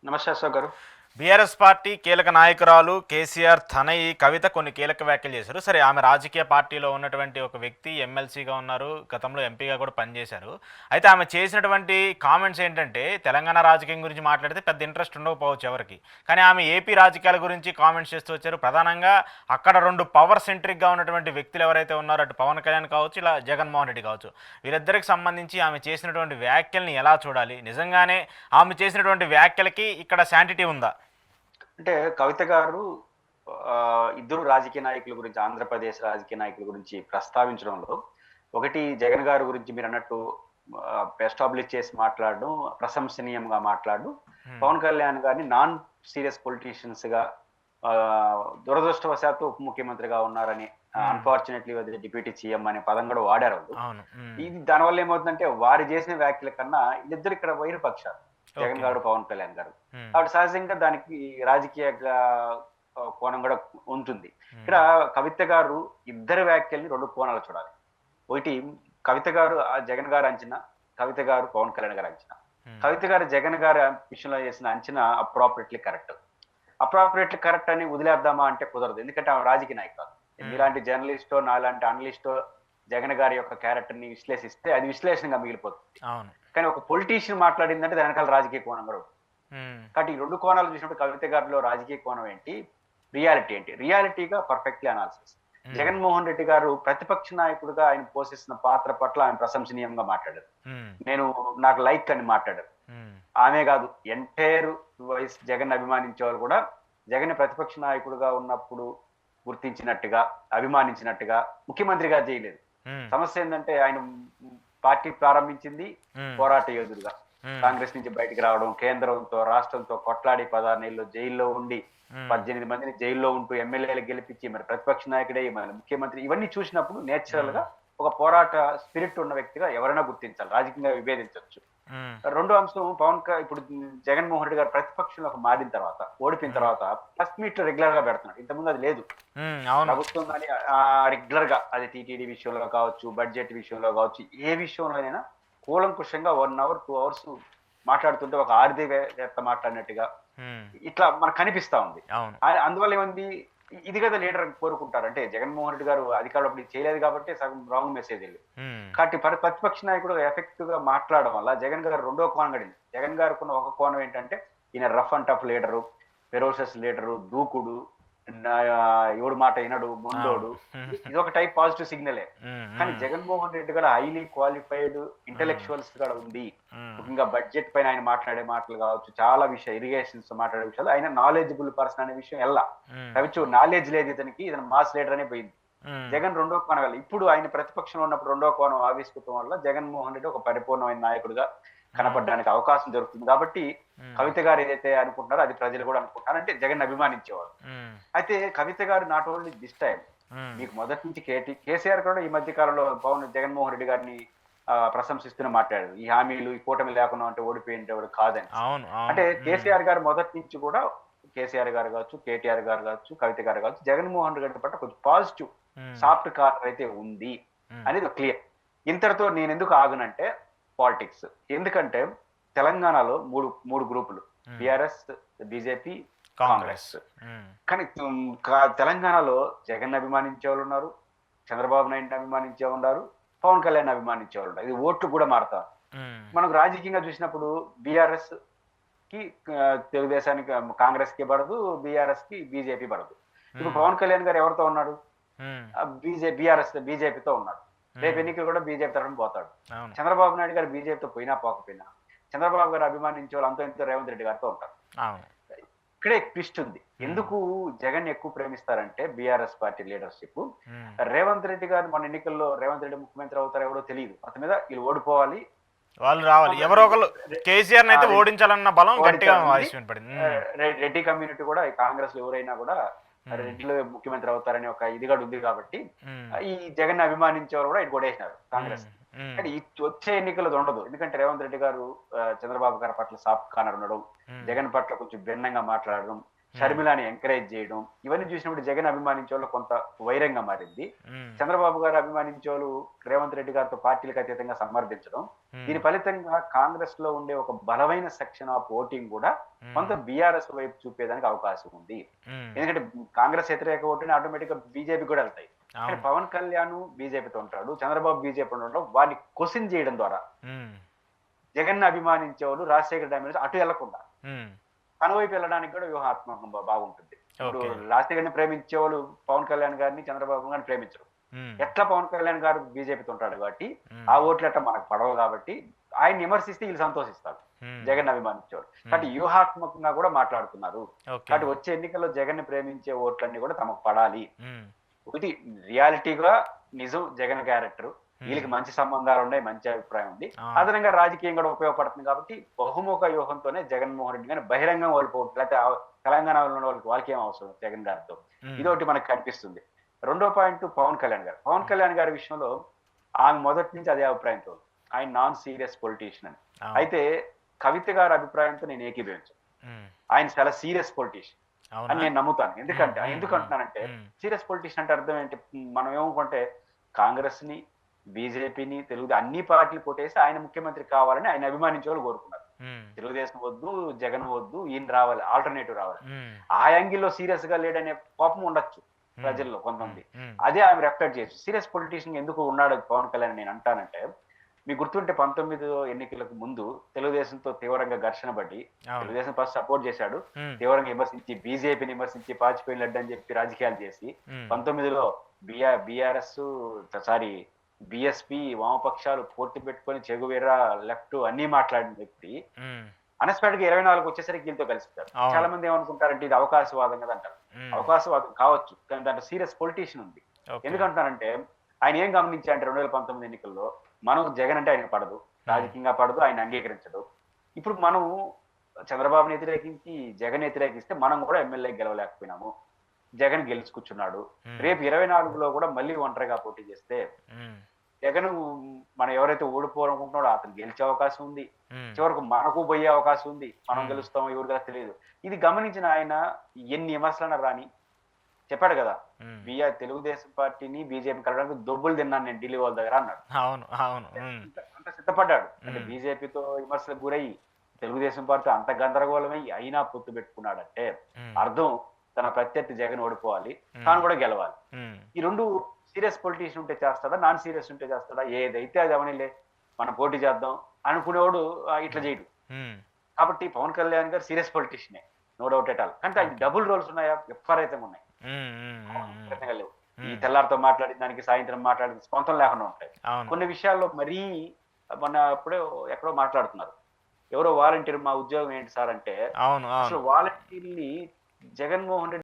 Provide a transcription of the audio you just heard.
నమస్తే Ashok garu. BRS party కీలక నాయకురాలు కేసీఆర్ తనయి కవిత కొన్ని కీలక వ్యాఖ్యలు చేశారు. సరే, ఆమె రాజకీయ పార్టీలో ఉన్నటువంటి ఒక వ్యక్తి, ఎమ్మెల్సీగా ఉన్నారు, గతంలో ఎంపీగా కూడా పనిచేశారు. అయితే ఆమె చేసినటువంటి కామెంట్స్ ఏంటంటే, తెలంగాణ రాజకీయం గురించి మాట్లాడితే పెద్ద ఇంట్రెస్ట్ ఉండకపోవచ్చు ఎవరికి, కానీ ఆమె ఏపీ రాజకీయాల గురించి కామెంట్స్ చేస్తూ వచ్చారు. ప్రధానంగా అక్కడ రెండు పవర్ సెంట్రిక్గా ఉన్నటువంటి వ్యక్తులు ఎవరైతే ఉన్నారో, అటు పవన్ కళ్యాణ్ కావచ్చు, ఇలా జగన్మోహన్ రెడ్డి కావచ్చు, వీరిద్దరికి సంబంధించి ఆమె చేసినటువంటి వ్యాఖ్యల్ని ఎలా చూడాలి? నిజంగానే ఆమె చేసినటువంటి వ్యాఖ్యలకి ఇక్కడ శాంటిటీ ఉందా? అంటే కవిత గారు ఇద్దరు రాజకీయ నాయకుల గురించి, ఆంధ్రప్రదేశ్ రాజకీయ నాయకుల గురించి ప్రస్తావించడంలో, ఒకటి జగన్ గారి గురించి మీరు అన్నట్టు ఎస్టాబ్లిష్ చేసి మాట్లాడడం, ప్రశంసనీయంగా మాట్లాడడం, పవన్ కళ్యాణ్ గారిని నాన్ సీరియస్ పొలిటీషియన్స్ గా దురదృష్టవశాత్తు ఉప ముఖ్యమంత్రిగా ఉన్నారని, అన్ఫార్చునేట్లీ డిప్యూటీ సీఎం అనే పదం కూడా వాడారు. ఇది దానివల్ల ఏమవుతుందంటే, వారు చేసిన వ్యాఖ్యల కన్నా వీళ్ళిద్దరు ఇక్కడ వైరు పక్షాలు, జగన్ గారు, పవన్ కళ్యాణ్ గారు. కాబట్టి సహజంగా దానికి రాజకీయ కోణం కూడా ఉంటుంది. ఇక్కడ కవిత గారు ఇద్దరు వ్యాఖ్యల్ని రెండు కోణాలు చూడాలి. ఒకటి, కవిత గారు జగన్ గారు అంచనా, కవిత గారు పవన్ కళ్యాణ్ గారు అంచనా. కవిత గారు జగన్ గారి విషయంలో చేసిన అంచనా అప్రాపరేట్లీ కరెక్ట్ అని వదిలేద్దామా అంటే కుదరదు. ఎందుకంటే ఆమె రాజకీయ నాయకులు. మీలాంటి జర్నలిస్టో, నాలాంటి అనలిస్టో జగన్ గారి యొక్క క్యారెక్టర్ ని విశ్లేషిస్తే అది విశ్లేషణగా మిగిలిపోతుంది. కానీ ఒక పొలిటీషియన్ మాట్లాడిందంటే దాని వెనకాల రాజకీయ కోణం కూడా ఉంటుంది. కాబట్టి ఈ రెండు కోణాలు చూసినప్పుడు కవిత గారిలో రాజకీయ కోణం ఏంటి, రియాలిటీ ఏంటి, రియాలిటీగా పర్ఫెక్ట్లీ అనాలిసిస్. జగన్మోహన్ రెడ్డి గారు ప్రతిపక్ష నాయకుడిగా ఆయన పోషిస్తున్న పాత్ర పట్ల ఆయన ప్రశంసనీయంగా మాట్లాడారు. నాకు లైక్ అని మాట్లాడారు. ఆమె కాదు, ఎంటైర్ వైస్ జగన్ అభిమానించే వాళ్ళు కూడా జగన్ ప్రతిపక్ష నాయకుడిగా ఉన్నప్పుడు గుర్తించినట్టుగా, అభిమానించినట్టుగా ముఖ్యమంత్రిగా చేయలేదు. సమస్య ఏంటంటే, ఆయన పార్టీ ప్రారంభించింది పోరాట యోధుడుగా, కాంగ్రెస్ నుంచి బయటకు రావడం, కేంద్రంతో రాష్ట్రంతో కొట్లాడి 16 నెలలు జైల్లో ఉండి 18 మందిని జైల్లో ఉంటూ ఎమ్మెల్యేలు గెలిపించి మరి ప్రతిపక్ష నాయకుడే మరి ముఖ్యమంత్రి, ఇవన్నీ చూసినప్పుడు నేచురల్ గా ఒక పోరాట స్పిరిట్ ఉన్న వ్యక్తిగా ఎవరైనా గుర్తించాలి, రాజకీయంగా విభేదించవచ్చు. రెండో అంశం, ఇప్పుడు జగన్మోహన్ రెడ్డి గారు ప్రతిపక్షంలోకి మారిన తర్వాత, ఓడిపోయిన తర్వాత ప్రెస్ మీట్ రెగ్యులర్ గా పెడుతున్నాడు. ఇంతకుముందు అది లేదు. ప్రభుత్వం కానీ రెగ్యులర్ గా, అది టీటీడీ విషయంలో కావచ్చు, బడ్జెట్ విషయంలో కావచ్చు, ఏ విషయంలోనైనా కూలంకుషంగా 1 hour 2 hours మాట్లాడుతుంటే ఒక ఆర్థికవేత్త మాట్లాడినట్టుగా ఇట్లా మనకు కనిపిస్తా ఉంది. అందువల్ల ఏమంది, ఇది కదా లీడర్ కోరుకుంటారు. అంటే జగన్మోహన్ రెడ్డి గారు అధికారులు చేయలేదు కాబట్టి సగం రాంగ్ మెసేజ్ వెళ్ళి, కాబట్టి ప్రతిపక్ష నాయకుడు ఎఫెక్టివ్ గా మాట్లాడడం వల్ల జగన్ గారు రెండో కోణం గడింది. జగన్ గారికి ఉన్న ఒక కోణం ఏంటంటే, ఈయన rough and tough leader, ferocious leader, దూకుడు, ఎవడు మాట వినడు, ముందోడు, ఇది ఒక టైప్ పాజిటివ్ సిగ్నలే. కానీ జగన్మోహన్ రెడ్డి గారు హైలీ క్వాలిఫైడ్ ఇంటెలెక్చువల్స్ కూడా ఉంది. ముఖ్యంగా బడ్జెట్ పైన ఆయన మాట్లాడే మాటలు కావచ్చు, చాలా విషయం, ఇరిగేషన్స్ మాట్లాడే విషయాలు, ఆయన నాలెడ్జబుల్ పర్సన్ అనే విషయం ఎలా రవిచూ నాలెడ్జ్ లేదు ఇతనికి, ఇతను మాస్ లీడర్ అనే పోయింది. జగన్ రెండో కోణం, ఇప్పుడు ఆయన ప్రతిపక్షంలో ఉన్నప్పుడు రెండో కోణం ఆవిష్కృతం వల్ల జగన్మోహన్ రెడ్డి ఒక పరిపూర్ణమైన నాయకుడిగా కనపడడానికి అవకాశం దొరుకుతుంది. కాబట్టి కవిత గారు ఏదైతే అనుకుంటున్నారో అది ప్రజలు కూడా అనుకుంటున్నారు, అంటే జగన్ అభిమానించేవారు. అయితే కవిత గారు నాట్ ఓన్లీ దిస్ టైం, మీకు మొదటి నుంచి కేసీఆర్ కూడా ఈ మధ్య కాలంలో జగన్మోహన్ రెడ్డి గారిని ప్రశంసిస్తూనే మాట్లాడారు. ఈ హామీలు, ఈ కూటమి లేకుండా అంటే ఓడిపోయేవాడు కాదని. అంటే కేసీఆర్ గారు మొదటి నుంచి కూడా, కేసీఆర్ గారు కావచ్చు, కేటీఆర్ గారు కావచ్చు, కవిత గారు కావచ్చు, జగన్మోహన్ రెడ్డి గారి పట్ల కొంచెం పాజిటివ్ సాఫ్ట్ కార్నర్ అయితే ఉంది అనేది క్లియర్. ఇంతటితో నేను ఎందుకు ఆగునంటే పాలిటిక్స్. ఎందుకంటే తెలంగాణలో మూడు గ్రూపులు, బిఆర్ఎస్, బీజేపీ, కాంగ్రెస్. కానీ తెలంగాణలో జగన్ అభిమానించే వాళ్ళు ఉన్నారు, చంద్రబాబు నాయుడు అభిమానించే ఉన్నారు, పవన్ కళ్యాణ్ అభిమానించే వాళ్ళు ఉన్నారు. ఇది ఓట్లు కూడా మారుతారు. మనకు రాజకీయంగా చూసినప్పుడు బిఆర్ఎస్ కి తెలుగుదేశానికి, కాంగ్రెస్ కి పడదు, బిఆర్ఎస్ కి బీజేపీ పడదు. ఇప్పుడు పవన్ కళ్యాణ్ గారు ఎవరితో ఉన్నాడు? బీజేపీతో ఉన్నాడు. రేపు ఎన్నికలు కూడా బీజేపీ తరఫున పోతాడు. చంద్రబాబు నాయుడు గారు బీజేపీతో పోయినా పోకపోయినా చంద్రబాబు గారు అభిమానించే వాళ్ళు అంతో ఇంతో రేవంత్ రెడ్డి గారితో ఉంటారు. ఇక్కడే ట్విస్ట్ ఉంది. ఎందుకు జగన్ ఎక్కువ ప్రేమిస్తారంటే BRS party leadership, Revanth Reddy garu మన ఎన్నికల్లో రేవంత్ రెడ్డి ముఖ్యమంత్రి అవుతారో ఎవరో తెలియదు, అతని మీద వీళ్ళు ఓడిపోవాలి, వాళ్ళు రావాలి, ఎవరో ఒకరు కేసీఆర్ అయితే ఓడించాలన్న బలం గట్టిగా రెడ్డి కమ్యూనిటీ కూడా, కాంగ్రెస్ లో ఎవరైనా కూడా రెడ్డిలో ముఖ్యమంత్రి అవుతారని ఒక ఇదిగా ఉంది. కాబట్టి ఈ జగన్ అభిమానించేవారు కూడా ఇది కొట్టేసినారు కాంగ్రెస్. కానీ వచ్చే ఎన్నికల్లో ఉండదు. ఎందుకంటే రేవంత్ రెడ్డి గారు చంద్రబాబు గారి పట్ల సాఫ్ట్ కార్నర్ ఉండడం, జగన్ పట్ల కొంచెం భిన్నంగా మాట్లాడడం, షర్మిలాని ఎంకరేజ్ చేయడం, ఇవన్నీ చూసినప్పుడు జగన్ అభిమానించే వాళ్ళు కొంత వైరంగా మారింది. చంద్రబాబు గారు అభిమానించే వాళ్ళు రేవంత్ రెడ్డి గారితో పార్టీలకు అతీతంగా సమర్థించడం, దీని ఫలితంగా కాంగ్రెస్ లో ఉండే ఒక బలమైన సెక్షన్ ఆఫ్ ఓటింగ్ కూడా కొంత బీఆర్ఎస్ వైపు చూపేదానికి అవకాశం ఉంది. ఎందుకంటే కాంగ్రెస్ వ్యతిరేక ఓటుని ఆటోమేటిక్ గా బీజేపీ కూడా వెళ్తాయి. కానీ పవన్ కళ్యాణ్ బీజేపీతో ఉంటాడు, చంద్రబాబు బీజేపీ ఉండడం, వారిని క్వశ్చన్ చేయడం ద్వారా జగన్ అభిమానించే వాళ్ళు రాజశేఖర డామినేట్ అటు వెళ్లకుండా తన వైపు వెళ్ళడానికి కూడా వ్యూహాత్మకంగా బాగుంటుంది. ఇప్పుడు రాజశేఖర్ని ప్రేమించే వాళ్ళు పవన్ కళ్యాణ్ గారిని, చంద్రబాబు గారిని ప్రేమించరు. ఎట్లా పవన్ కళ్యాణ్ గారు బీజేపీతో ఉంటాడు కాబట్టి ఆ ఓట్లు ఎట్లా మనకు పడవు కాబట్టి ఆయన విమర్శిస్తే వీళ్ళు సంతోషిస్తారు జగన్ అభిమానించేవారు. కాబట్టి వ్యూహాత్మకంగా కూడా మాట్లాడుతున్నారు. కాబట్టి వచ్చే ఎన్నికల్లో జగన్ ని ప్రేమించే ఓట్లన్నీ కూడా తమకు పడాలి. ఇది రియాలిటీగా నిజం. జగన్ క్యారెక్టర్ వీళ్ళకి మంచి సంబంధాలు ఉన్నాయి, మంచి అభిప్రాయం ఉంది, అదనంగా రాజకీయం కూడా ఉపయోగపడుతుంది. కాబట్టి బహుముఖ వ్యూహంతోనే జగన్మోహన్ రెడ్డి గారిని బహిరంగం ఓడిపోవడం, లేకపోతే తెలంగాణలో ఉన్న వాళ్ళకి ఏం అవసరం జగన్ గారితో, ఇదొకటి మనకు కనిపిస్తుంది. రెండో పాయింట్ పవన్ కళ్యాణ్ గారు. పవన్ కళ్యాణ్ గారి విషయంలో ఆమె మొదటి నుంచి అదే అభిప్రాయంతో ఆయన నాన్ సీరియస్ పొలిటీషియన్ అని. అయితే కవిత గారి అభిప్రాయంతో నేను ఏకీభవించాను. ఆయన చాలా సీరియస్ పొలిటీషియన్ అని నేను నమ్ముతాను. ఎందుకంటున్నానంటే సీరియస్ పొలిటీషియన్ అంటే అర్థం ఏంటి, మనం ఏమనుకుంటే కాంగ్రెస్ ని, బీజేపీని, తెలుగు అన్ని పార్టీలు కొట్టేసి ఆయన ముఖ్యమంత్రి కావాలని ఆయన అభిమానించే వాళ్ళు కోరుకున్నారు. తెలుగుదేశం వద్దు, జగన్ వద్దు, ఈయన రావాలి, ఆల్టర్నేటివ్ రావాలి. ఆ యాంగిల్లో సీరియస్ గా లేడనే కోపం ఉండొచ్చు ప్రజల్లో కొంతమంది. అదే ఆమె రెఫ్లెక్ట్ చేయొచ్చు. సీరియస్ పొలిటీషియన్ ఎందుకు ఉన్నాడు పవన్ కళ్యాణ్ నేను అంటానంటే, మీకు గుర్తుంటే 19 ఎన్నికలకు ముందు తెలుగుదేశంతో తీవ్రంగా ఘర్షణ పడి తెలుగుదేశం ఫస్ట్ సపోర్ట్ చేశాడు, తీవ్రంగా విమర్శించి బీజేపీని విమర్శించి పాచిపోయినట్టు అని చెప్పి రాజకీయాలు చేసి 19లో బీఆర్ఎస్ బిఎస్పీ వామపక్షాలు పోటీ పెట్టుకొని చెగువేరా లెఫ్ట్ అన్ని మాట్లాడిన వ్యక్తి అన్ఎక్స్పెక్టెడ్ గా 24 వచ్చేసరికి వీళ్ళతో కలిసిపోయారు. చాలా మంది ఏమనుకుంటారంటే ఇది అవకాశవాదం కదా అంటారు. అవకాశవాదం కావచ్చు, కానీ దాంట్లో సీరియస్ పొలిటీషియన్ ఉంది. ఎందుకంటారంటే ఆయన ఏం గమనించారంటే 2019 ఎన్నికల్లో మనం జగన్ అంటే ఆయన పడదు, రాజకీయంగా పడదు, ఆయన అంగీకరించడు. ఇప్పుడు మనం చంద్రబాబుని వ్యతిరేకించి జగన్ వ్యతిరేకిస్తే మనం కూడా ఎమ్మెల్యే గెలవలేకపోయినాము, జగన్ గెలుచుకున్నాడు. రేపు 24లో కూడా మళ్ళీ ఒంటరిగా పోటీ చేస్తే జగన్ మనం ఎవరైతే ఓడిపోవాలనుకుంటున్నాడో అతను గెలిచే అవకాశం ఉంది, చివరకు మనకు పోయే అవకాశం ఉంది, మనం గెలుస్తామో ఎవరిగా తెలియదు. ఇది గమనించిన ఆయన ఎన్ని విమర్శలన్నా రాని చెప్పాడు కదా, తెలుగుదేశం పార్టీని బీజేపీ కలవడానికి దొబ్బులు తిన్నాను నేను ఢిల్లీ వాళ్ళ దగ్గర అన్నాడు. అంత సిద్ధపడ్డాడు. అంటే బీజేపీతో విమర్శలకు గురయ్యి తెలుగుదేశం పార్టీ అంత గందరగోళమై అయినా పొత్తు పెట్టుకున్నాడంటే అర్థం తన ప్రత్యర్థి జగన్ ఓడిపోవాలి, తాను కూడా గెలవాలి. ఈ రెండు సీరియస్ పొలిటీషియన్ ఉంటే చేస్తాడా, నాన్ సీరియస్ ఉంటే చేస్తాడా, ఏదైతే అది అవనిలే మనం పోటీ చేద్దాం అనుకునేవాడు ఇట్లా చేయడు. కాబట్టి పవన్ కళ్యాణ్ గారు సీరియస్ పొలిటీషియనే, నో డౌట్ ఎట్ ఆల్. కానీ అది డబుల్ రోల్స్ ఉన్నాయా, విపరీతంగా ఉన్నాయి. లేవు ఈ తెల్లారితో మాట్లాడిన దానికి సాయంత్రం మాట్లాడిన స్పంతం లేకుండా ఉంటాయి. కొన్ని విషయాల్లో మరీ మొన్న అప్పుడే ఎక్కడో మాట్లాడుతున్నారు, ఎవరో వాలంటీర్ మా ఉద్యోగం ఏంటి సార్ అంటే, అసలు వాలంటీర్ని జగన్మోహన్ రెడ్డి